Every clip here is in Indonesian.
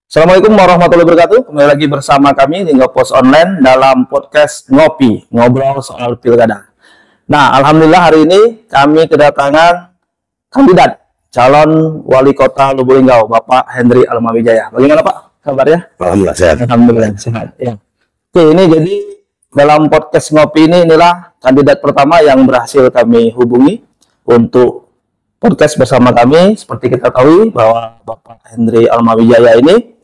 Assalamualaikum warahmatullahi wabarakatuh. Kembali lagi bersama kami di Ngopos Online dalam podcast Ngopi, ngobrol soal pilkada. Nah, alhamdulillah hari ini kami kedatangan kandidat calon wali kota Lubuk Linggau, Bapak Henry Almawijaya. Bagaimana Pak kabarnya? Alhamdulillah sehat. Alhamdulillah sehat. Ya. Oke, ini jadi dalam podcast Ngopi inilah kandidat pertama yang berhasil kami hubungi untuk podcast bersama kami. Seperti kita tahu bahwa Bapak Henry Almawijaya ini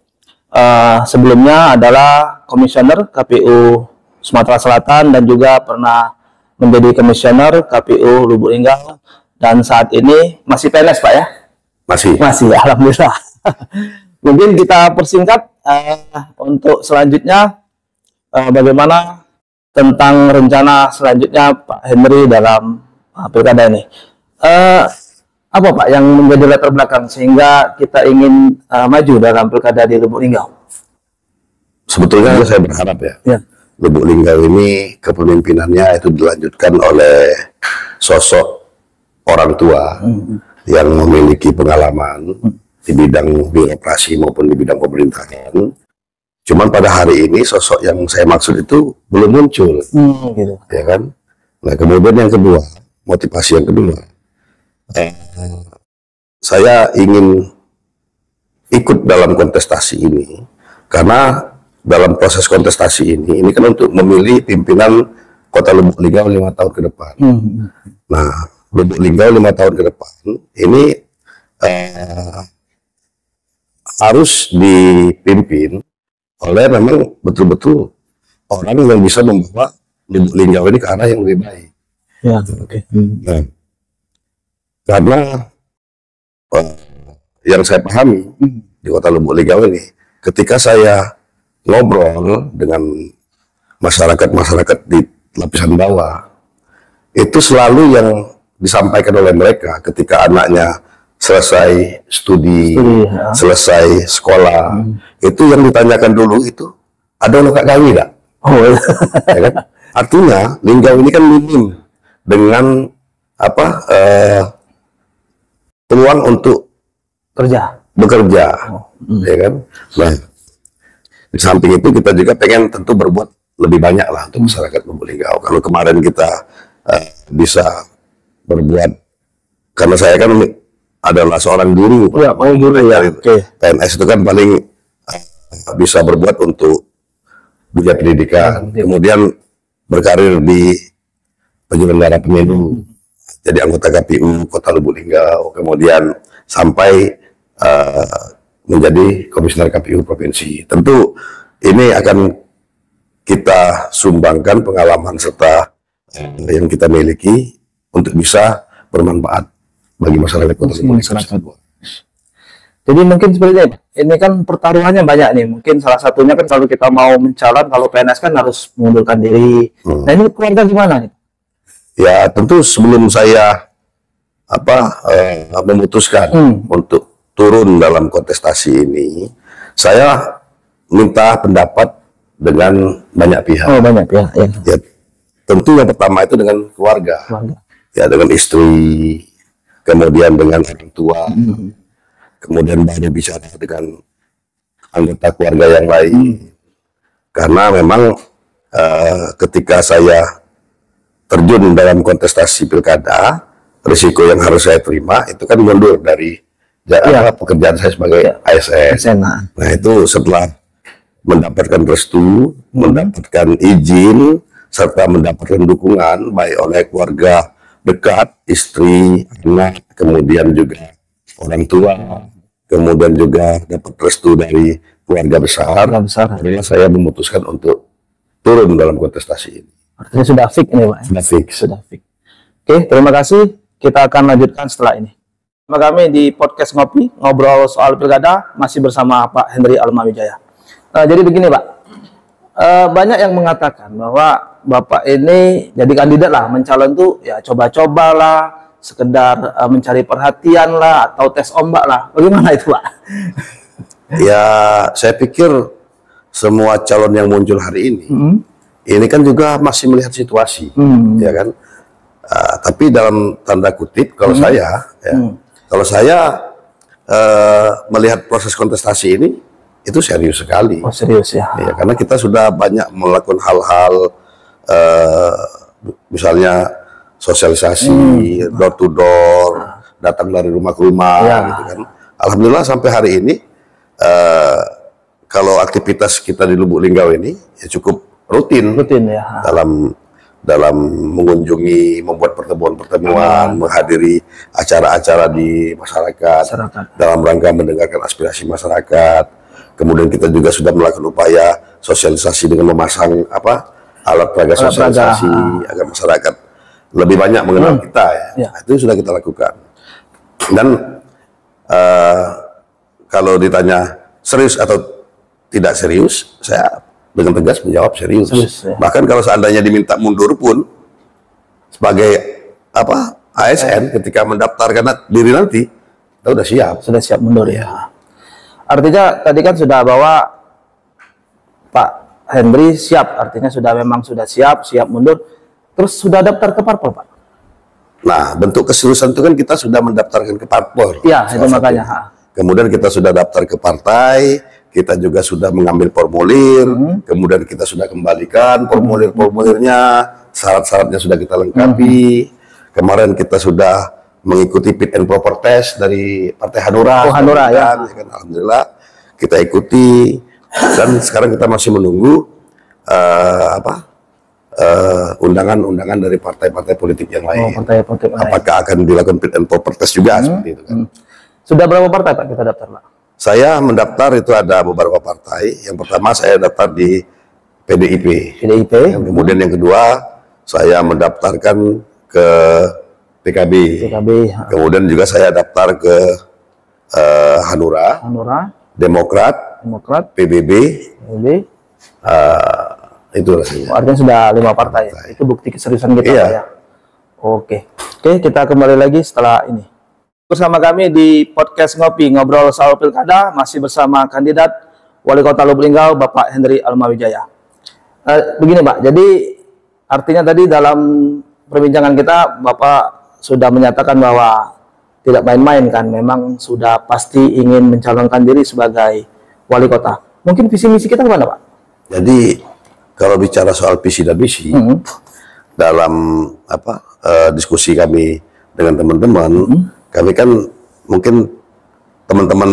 sebelumnya adalah komisioner KPU Sumatera Selatan dan juga pernah menjadi komisioner KPU Lubuk Linggau dan saat ini masih PNS Pak ya? Masih, alhamdulillah. Mungkin kita persingkat untuk selanjutnya bagaimana tentang rencana selanjutnya Pak Henry dalam pilkada ini. Apa Pak yang menjadi latar belakang sehingga kita ingin maju dalam pilkada di Lubuk Linggau? Sebetulnya saya berharap ya, Lubuk Linggau ini kepemimpinannya itu dilanjutkan oleh sosok orang tua yang memiliki pengalaman di bidang birokrasi maupun di bidang pemerintahan. Cuman pada hari ini sosok yang saya maksud itu belum muncul, gitu. Ya kan? Nah kemudian yang kedua, motivasi yang kedua. Saya ingin ikut dalam kontestasi ini karena dalam proses kontestasi ini kan untuk memilih pimpinan Kota Lubuk Linggau 5 tahun ke depan. Nah, Lubuk Linggau 5 tahun ke depan ini harus dipimpin oleh memang betul-betul orang yang bisa membawa Lubuk Linggau ini ke arah yang lebih baik. Ya, oke. Nah, karena yang saya pahami di Kota Lubuk Linggau ini, ketika saya ngobrol dengan masyarakat di lapisan bawah, itu selalu yang disampaikan oleh mereka ketika anaknya selesai studi selesai sekolah, itu yang ditanyakan dulu itu, ada lokak kami enggak? Ya kan? Artinya Linggau ini kan minim dengan peluang untuk bekerja, ya kan? Nah, di samping itu kita juga pengen tentu berbuat lebih banyak lah untuk masyarakat Lubuk Linggau. Kalau kemarin kita bisa berbuat, karena saya kan adalah seorang guru, PNS itu kan paling bisa berbuat untuk dunia pendidikan, kemudian berkarir di penyelenggara pemilu, jadi anggota KPU Kota Lubuk Linggau, kemudian sampai menjadi komisioner KPU provinsi. Tentu ini akan kita sumbangkan pengalaman serta yang kita miliki untuk bisa bermanfaat bagi masyarakat Kota Lubuk Linggau. Jadi mungkin seperti ini kan pertaruhannya banyak nih. Mungkin salah satunya kan kalau kita mau mencalon, kalau PNS kan harus mengundurkan diri. Nah ini keluarga gimana nih? Ya tentu sebelum saya memutuskan untuk turun dalam kontestasi ini, saya minta pendapat dengan banyak pihak. Banyak pihak. Ya, tentu yang pertama itu dengan keluarga. Ya dengan istri, kemudian dengan orang tua, kemudian baru bicara dengan anggota keluarga yang lain. Karena memang ketika saya terjun dalam kontestasi pilkada, risiko yang harus saya terima itu kan mundur dari pekerjaan saya sebagai ASN. Nah itu setelah mendapatkan restu, mendapatkan izin, serta mendapatkan dukungan baik oleh keluarga dekat, istri, anak, kemudian juga orang tua, kemudian juga dapat restu dari keluarga besar. Akhirnya saya memutuskan untuk turun dalam kontestasi ini. Artinya sudah fix ini Pak? Sudah fix. Oke, terima kasih. Kita akan lanjutkan setelah ini. Kami di podcast Ngopi, ngobrol soal pilkada, masih bersama Pak Henry Almawijaya. Jadi begini Pak, banyak yang mengatakan bahwa Bapak ini jadi kandidat lah, mencalon tuh ya coba-cobalah, sekedar mencari perhatian lah, atau tes ombak lah. Bagaimana itu Pak? Ya, saya pikir semua calon yang muncul hari ini kan juga masih melihat situasi, ya kan? Tapi dalam tanda kutip, kalau saya melihat proses kontestasi ini itu serius sekali. Oh, serius ya. Ya, karena kita sudah banyak melakukan hal-hal misalnya sosialisasi door to door, datang dari rumah ke rumah, gitu kan. Alhamdulillah sampai hari ini kalau aktivitas kita di Lubuk Linggau ini ya cukup rutin ya. dalam mengunjungi, membuat pertemuan-pertemuan, menghadiri acara-acara di masyarakat dalam rangka mendengarkan aspirasi masyarakat. Kemudian kita juga sudah melakukan upaya sosialisasi dengan memasang alat peraga sosialisasi agar masyarakat lebih banyak mengenal kita ya. Nah, itu sudah kita lakukan. Dan kalau ditanya serius atau tidak serius, saya dengan tegas menjawab serius. Ya. Bahkan kalau seandainya diminta mundur pun sebagai ASN ketika mendaftarkan diri nanti, kita sudah siap. Sudah siap mundur ya. Artinya tadi kan sudah bahwa Pak Henry siap, artinya memang sudah siap mundur. Terus sudah daftar ke parpol, Pak? Nah, bentuk keseriusan itu kan kita sudah mendaftarkan ke parpol. Iya, itu makanya. Kemudian kita sudah daftar ke partai, kita juga sudah mengambil formulir, kemudian kita sudah kembalikan formulir-formulirnya, syarat-syaratnya sudah kita lengkapi. Kemarin kita sudah mengikuti fit and proper test dari Partai Hanura. Oh, Hanura ya. Kan, alhamdulillah kita ikuti, dan sekarang kita masih menunggu undangan-undangan dari partai-partai politik yang lain. Apakah akan dilakukan fit and proper test juga seperti itu kan? Sudah berapa partai Pak kita daftar, Pak? Saya mendaftar itu ada beberapa partai. Yang pertama saya daftar di PDIP. Kemudian yang kedua saya mendaftarkan ke PKB. Kemudian juga saya daftar ke Hanura. Demokrat. PBB. Itu rasanya. Artinya sudah 5 partai. Itu bukti keseriusan kita ya. Oke, kita kembali lagi setelah ini. Bersama kami di podcast Ngopi, Ngobrol Soal Pilkada, masih bersama kandidat Wali Kota Lubuk Linggau, Bapak Henry Almawijaya. Begini Pak, jadi artinya tadi dalam perbincangan kita, Bapak sudah menyatakan bahwa tidak main-main kan, memang sudah pasti ingin mencalonkan diri sebagai Wali Kota. Mungkin visi misi kita kemana Pak? Jadi kalau bicara soal visi dan misi, dalam diskusi kami dengan teman-teman, kami kan mungkin teman-teman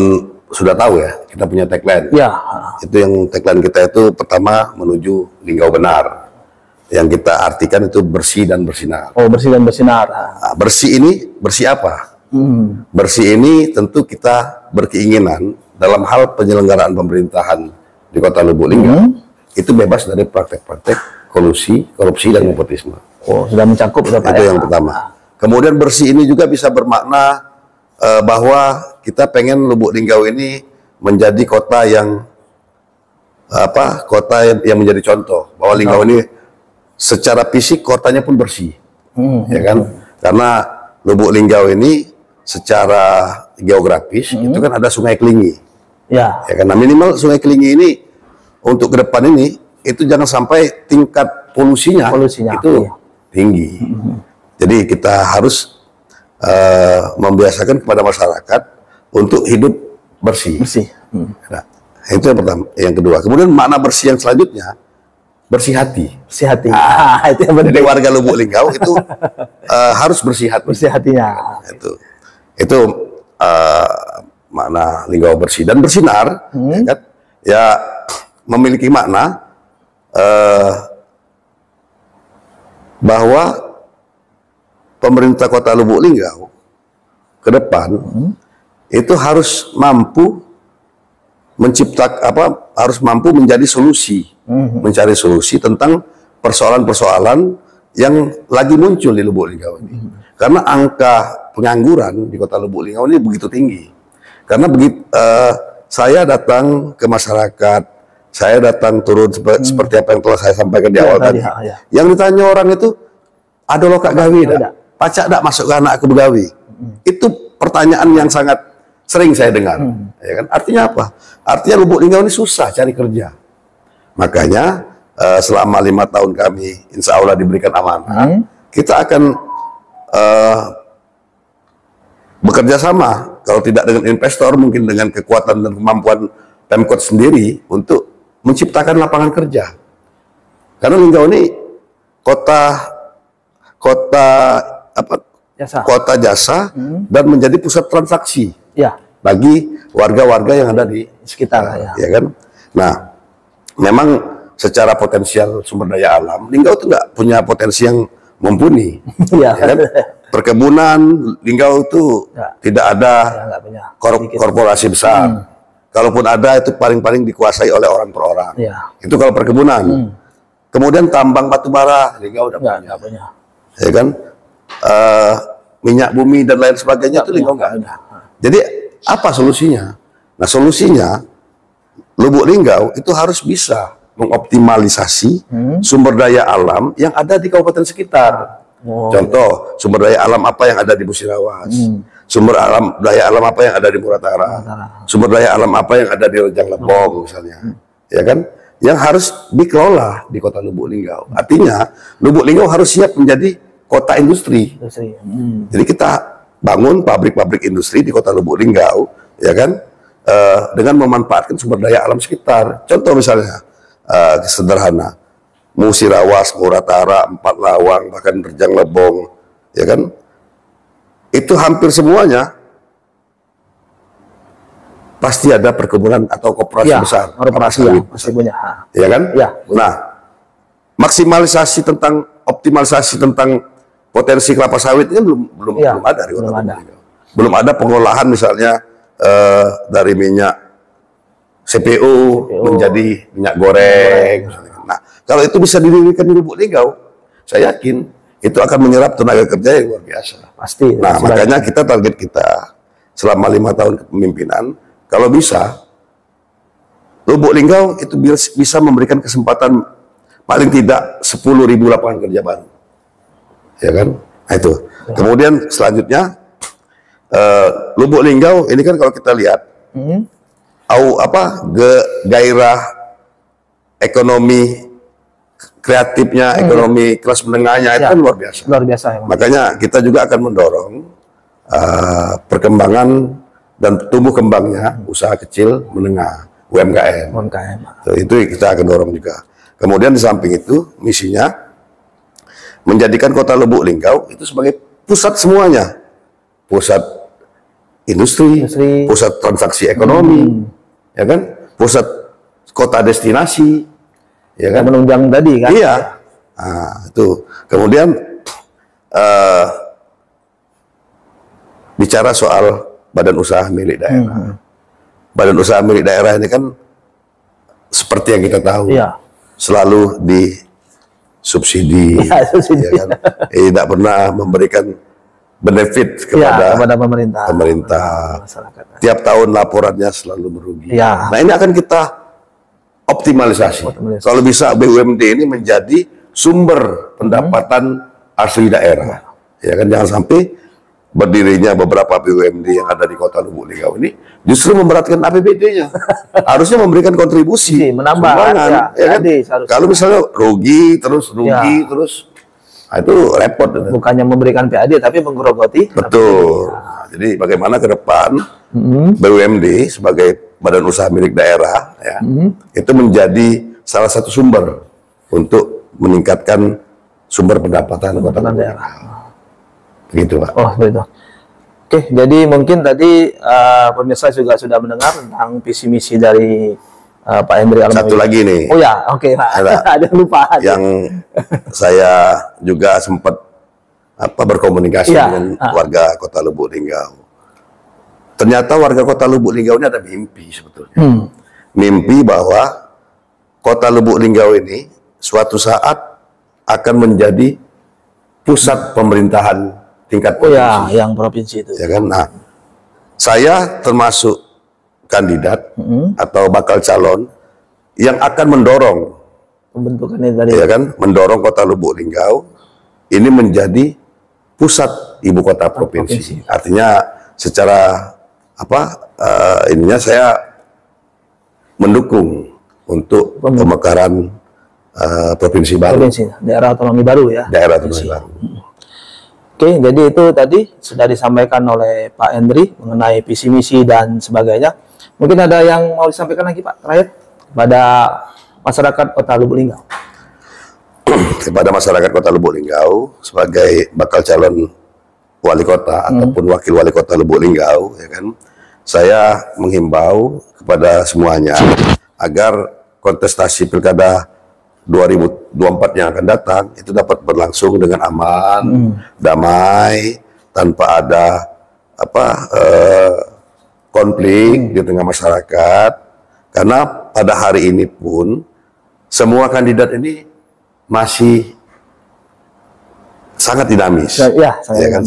sudah tahu ya, kita punya tagline. Ya. Itu yang tagline kita itu pertama menuju Linggau benar. Yang kita artikan itu bersih dan bersinar. Oh, bersih dan bersinar. Nah, bersih ini bersih apa? Bersih ini tentu kita berkeinginan dalam hal penyelenggaraan pemerintahan di Kota Lubuk Linggau itu bebas dari praktek-praktek korupsi dan nepotisme. Oh, sudah mencakup itu yang pertama. Kemudian bersih ini juga bisa bermakna bahwa kita pengen Lubuk Linggau ini menjadi kota yang yang menjadi contoh bahwa Linggau ini secara fisik kotanya pun bersih, ya kan? Karena Lubuk Linggau ini secara geografis itu kan ada Sungai Kelingi, ya kan? Nah, minimal Sungai Kelingi ini untuk ke depan ini itu jangan sampai tingkat polusinya itu tinggi. Jadi kita harus membiasakan kepada masyarakat untuk hidup bersih. Nah, itu yang pertama. Yang kedua, kemudian makna bersih yang selanjutnya bersih hati. Bersih hati. Itu yang benar. Jadi warga Lubuk Linggau itu harus bersih hati. Bersih hatinya. Itu makna Linggau bersih dan bersinar. Ya, kan? Ya memiliki makna bahwa pemerintah Kota Lubuk Linggau ke depan itu harus mampu harus mampu menjadi solusi, mencari solusi tentang persoalan-persoalan yang lagi muncul di Lubuk Linggau ini. Karena angka pengangguran di Kota Lubuk Linggau ini begitu tinggi. Karena saya datang ke masyarakat, saya datang turun seperti apa yang telah saya sampaikan di awal tadi. Yang ditanya orang itu, ada lo kak gawi dah? Pacak dak masuk ke anak aku begawi? Itu pertanyaan yang sangat sering saya dengar. Ya kan? Artinya apa? Artinya Lubuk Linggau ini susah cari kerja. Makanya selama 5 tahun kami insya Allah diberikan amanah, kita akan bekerja sama. Kalau tidak dengan investor, mungkin dengan kekuatan dan kemampuan Pemkot sendiri untuk menciptakan lapangan kerja. Karena Linggau ini kota Jasa. kota jasa dan menjadi pusat transaksi Ya, bagi warga-warga yang ada di sekitar ya. ya kan. Nah, memang secara potensial sumber daya alam, Linggau itu nggak punya potensi yang mumpuni. Iya. Ya kan? Perkebunan Linggau itu Ya. tidak ada Ya, nggak punya. korporasi besar. Kalaupun ada itu paling-paling dikuasai oleh orang per orang. Ya. Itu kalau perkebunan. Kemudian tambang batu bara Linggau udah punya. Nggak punya. Ya kan? Minyak bumi dan lain sebagainya itu Linggau nggak ada. Jadi apa solusinya? Nah, solusinya Lubuk Linggau itu harus bisa mengoptimalisasi sumber daya alam yang ada di kabupaten sekitar. Oh, Contoh, sumber daya alam apa yang ada di Musirawas, sumber daya alam apa yang ada di Muratara, sumber daya alam apa yang ada di Rejang Lebong misalnya, ya kan? Yang harus dikelola di Kota Lubuk Linggau. Artinya Lubuk Linggau harus siap menjadi kota industri. Jadi kita bangun pabrik-pabrik industri di Kota Lubuk Linggau, ya kan? Dengan memanfaatkan sumber daya alam sekitar. Contoh misalnya, sederhana, Musirawas, Muratara, Empat Lawang, bahkan Rejang Lebong, ya kan? Itu hampir semuanya pasti ada perkebunan atau koperasi besar, korporasi sawit, masih punya. ya kan? Ya. Nah, optimalisasi tentang potensi kelapa sawit ini belum ada di Kota Lubuk Linggau. Belum ada pengolahan misalnya dari minyak CPO menjadi minyak goreng. Nah, kalau itu bisa didirikan di Lubuk Linggau, saya yakin itu akan menyerap tenaga kerja yang luar biasa. Pasti. Nah, makanya target kita selama 5 tahun kepemimpinan, kalau bisa Lubuk Linggau itu bisa memberikan kesempatan paling tidak 10.000 lapangan kerja baru, ya kan? Nah, itu. Kemudian selanjutnya Lubuk Linggau ini kan kalau kita lihat gairah ekonomi kreatifnya, ekonomi kelas menengahnya itu kan luar biasa. Luar biasa. Ya, makanya kita juga akan mendorong perkembangan dan tumbuh kembangnya usaha kecil menengah UMKM. Itu kita akan dorong juga. Kemudian di samping itu misinya menjadikan Kota Lubuk Linggau itu sebagai pusat semuanya, pusat industri, pusat transaksi ekonomi, ya kan, pusat kota destinasi, ya kan, menunjang tadi kan. Iya. Nah, itu. Kemudian bicara soal badan usaha milik daerah. Badan usaha milik daerah ini kan seperti yang kita tahu, selalu disubsidi, ya kan? Tidak pernah memberikan benefit kepada pemerintah. Tiap tahun laporannya selalu merugi. Nah, ini akan kita optimalisasi. Kalau bisa BUMD ini menjadi sumber pendapatan asli daerah. Ya kan, jangan sampai berdirinya beberapa BUMD yang ada di Kota Lubuk Linggau ini justru memberatkan APBD-nya. Harusnya memberikan kontribusi, menambah ya kan? Kalau misalnya rugi terus, nah, itu repot. Bukannya memberikan PAD tapi menggerogoti. Betul. Nah, jadi bagaimana ke depan BUMD sebagai badan usaha milik daerah ya, itu menjadi salah satu sumber untuk meningkatkan sumber pendapatan Kota daerah. Begitu, Pak. Oh, begitu. Oke, jadi mungkin tadi pemirsa juga sudah mendengar tentang visi misi dari Pak Hendri Almawi. Satu lagi nih. Oh ya, oke, Pak. Ada lupa. Yang saya juga sempat berkomunikasi dengan warga Kota Lubuk Linggau. Ternyata warga Kota Lubuk Linggau ini ada mimpi sebetulnya. Mimpi bahwa Kota Lubuk Linggau ini suatu saat akan menjadi pusat pemerintahan tingkat provinsi. Yang provinsi itu. Ya kan? Nah, saya termasuk kandidat atau bakal calon yang akan mendorong pembentukannya tadi. Ya kan? Mendorong Kota Lubuk Linggau ini menjadi pusat ibu kota provinsi. Artinya secara ininya saya mendukung untuk pemekaran provinsi baru. Daerah otonomi baru ya. Daerah otonomi baru. Oke, jadi itu tadi sudah disampaikan oleh Pak Hendri mengenai visi misi dan sebagainya. Mungkin ada yang mau disampaikan lagi Pak terakhir kepada masyarakat Kota Lubuk Linggau. Kepada masyarakat Kota Lubuk Linggau sebagai bakal calon wali kota ataupun wakil wali kota Lubuk Linggau, ya kan, saya menghimbau kepada semuanya agar kontestasi pilkada 2024 yang akan datang itu dapat berlangsung dengan aman, damai, tanpa ada konflik di tengah masyarakat. Karena pada hari ini pun semua kandidat ini masih sangat dinamis,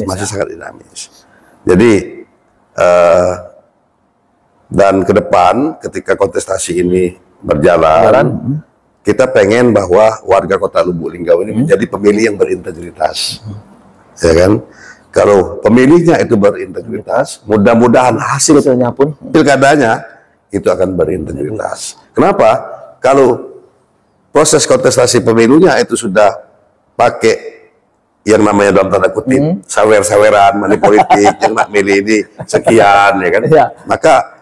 masih sangat dinamis. Jadi dan ke depan ketika kontestasi ini berjalan, kita pengen bahwa warga Kota Lubuk Linggau ini menjadi pemilih yang berintegritas, ya kan? Kalau pemilihnya itu berintegritas, mudah-mudahan hasilnya pun pilkadanya itu akan berintegritas. Kenapa? Kalau proses kontestasi pemilunya itu sudah pakai yang namanya dalam tanda kutip sawer-saweran, money politik, yang nak milih ini sekian, ya kan? Ya. Maka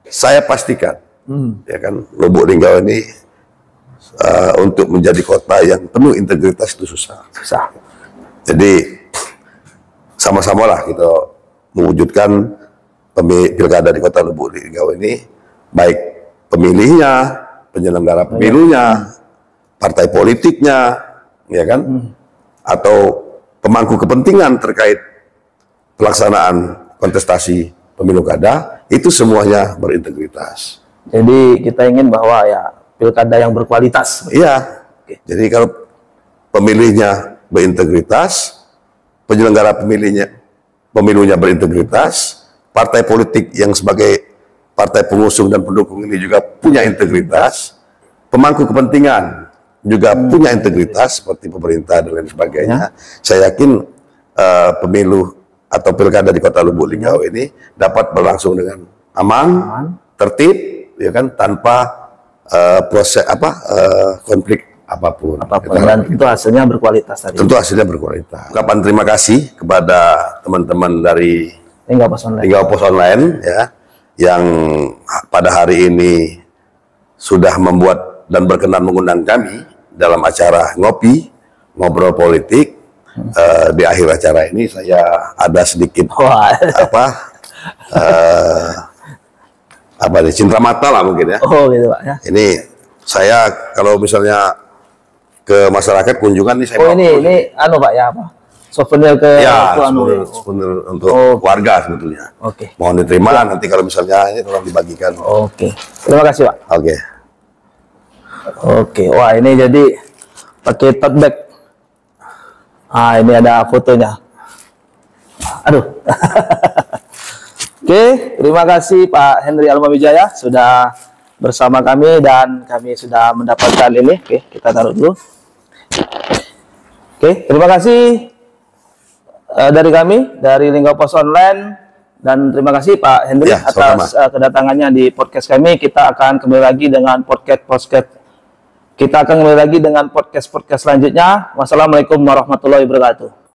saya pastikan, ya kan, Lubuk Linggau ini untuk menjadi kota yang penuh integritas itu susah. Jadi sama-samalah kita mewujudkan pilkada di Kota Lubuk Linggau ini, baik pemilihnya, penyelenggara pemilunya, partai politiknya, ya kan, atau pemangku kepentingan terkait pelaksanaan kontestasi pemilu kada, itu semuanya berintegritas. Jadi kita ingin bahwa ya pilkada yang berkualitas. Iya. Jadi kalau pemilihnya berintegritas, penyelenggara pemilunya berintegritas, partai politik yang sebagai partai pengusung dan pendukung ini juga punya integritas, pemangku kepentingan juga punya integritas seperti pemerintah dan lain sebagainya. Saya yakin pemilu atau pilkada di Kota Lubuk Linggau ini dapat berlangsung dengan aman, tertib, ya kan, tanpa proses konflik apapun. Dan itu hasilnya berkualitas tadi. Tentu hasilnya berkualitas. Ucapan terima kasih kepada teman-teman dari Linggau Pos Online ya, yang pada hari ini sudah membuat dan berkenan mengundang kami dalam acara ngobrol politik. Di akhir acara ini saya ada sedikit cinta mata lah mungkin ya. Oh gitu Pak ya. Ini saya kalau misalnya ke masyarakat kunjungan nih saya ini Pak ya, apa? Souvenir ke souvenir untuk warga sebetulnya. Oke. Mohon diterima nanti kalau misalnya ini tolong dibagikan. Oke. Terima kasih Pak. Oke. Wah, ini jadi pakai tote bag. Ini ada fotonya. Aduh. Oke, terima kasih Pak Hendri Almawijaya sudah bersama kami dan kami sudah mendapatkan ini. Oke, kita taruh dulu. Oke, terima kasih dari kami, dari Linggau Pos Online, dan terima kasih Pak Hendri atas kedatangannya di podcast kami. Kita akan kembali lagi dengan podcast selanjutnya. Wassalamualaikum warahmatullahi wabarakatuh.